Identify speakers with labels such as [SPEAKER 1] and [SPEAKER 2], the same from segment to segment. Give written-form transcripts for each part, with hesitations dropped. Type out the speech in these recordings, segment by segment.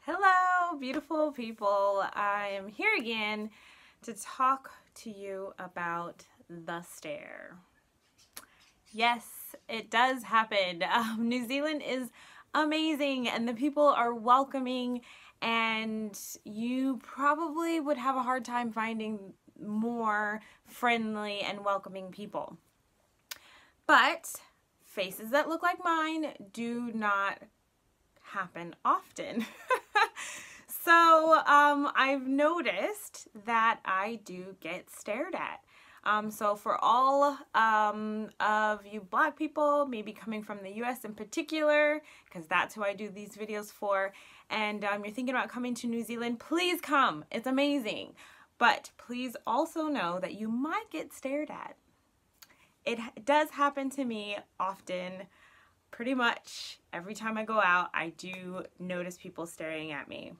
[SPEAKER 1] Hello, beautiful people. I am here again to talk to you about the stare. Yes, it does happen. New Zealand is amazing and the people are welcoming, and you probably would have a hard time finding more friendly and welcoming people. But faces that look like mine do not happen often. So I've noticed that I do get stared at. So for all of you Black people, maybe coming from the US in particular, because that's who I do these videos for, and you're thinking about coming to New Zealand, please come. It's amazing. But please also know that you might get stared at. It does happen to me often. Pretty much every time I go out, I do notice people staring at me.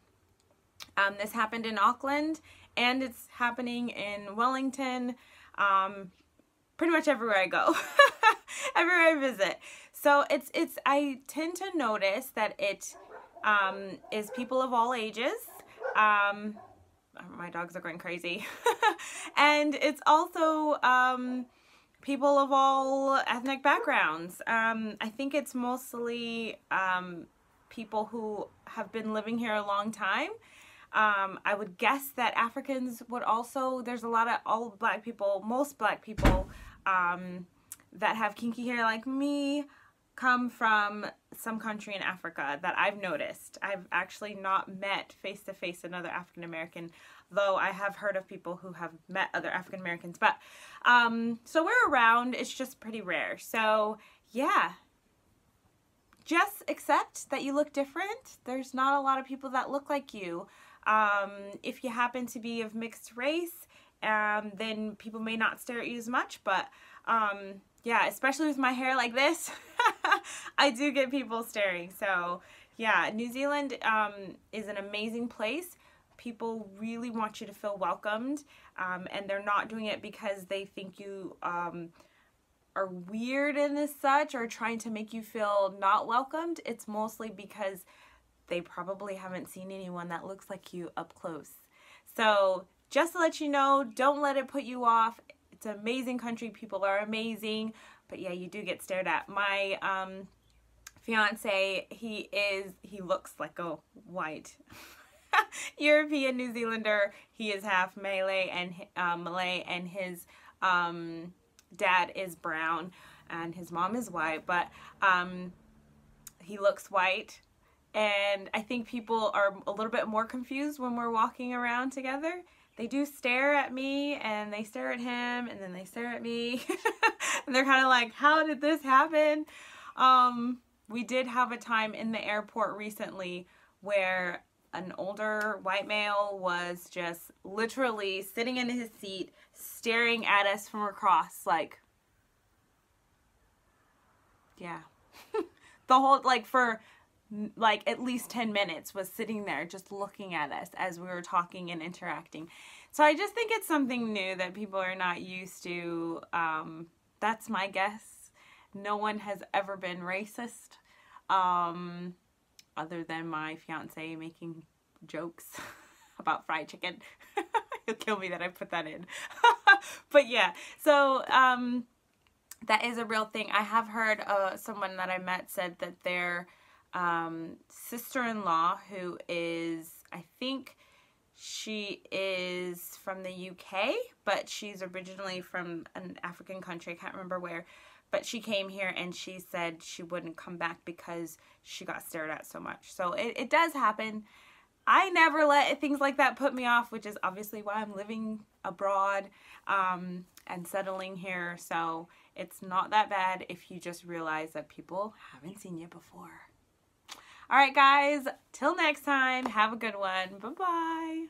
[SPEAKER 1] This happened in Auckland, and it's happening in Wellington, pretty much everywhere I go, everywhere I visit. So I tend to notice that it is people of all ages. My dogs are going crazy. And it's also people of all ethnic backgrounds. I think it's mostly people who have been living here a long time. I would guess that Africans would also, there's a lot of all Black people, most Black people that have kinky hair like me come from some country in Africa that I've noticed. I've actually not met face-to-face another African American, though I have heard of people who have met other African Americans. But so we're around, it's just pretty rare. So yeah, just accept that you look different. There's not a lot of people that look like you. If you happen to be of mixed race, then people may not stare at you as much, but yeah, especially with my hair like this, I do get people staring. So yeah, New Zealand is an amazing place. People really want you to feel welcomed, and they're not doing it because they think you are weird and as such, or trying to make you feel not welcomed. It's mostly because they probably haven't seen anyone that looks like you up close. So just to let you know, don't let it put you off. It's an amazing country. People are amazing. But yeah, you do get stared at. My fiance, he looks like a white European New Zealander. He is half Malay, and his dad is brown and his mom is white, but he looks white. And I think people are a little bit more confused when we're walking around together. They do stare at me, and they stare at him, and then they stare at me. And they're kind of like, how did this happen? We did have a time in the airport recently where an older white male was just literally sitting in his seat, staring at us from across, like, yeah. The whole, like, for like at least 10 minutes was sitting there just looking at us as we were talking and interacting. So I just think it's something new that people are not used to. That's my guess. No one has ever been racist, other than my fiance making jokes about fried chicken. He'll kill me that I put that in. But yeah, so that is a real thing. I have heard someone that I met said that their sister-in-law, who is, I think she is from the UK, but she's originally from an African country, I can't remember where, but she came here and she said she wouldn't come back because she got stared at so much. So it does happen. I never let things like that put me off, which is obviously why I'm living abroad and settling here. So it's not that bad if you just realize that people haven't seen you before. All right, guys, till next time, have a good one. Bye-bye.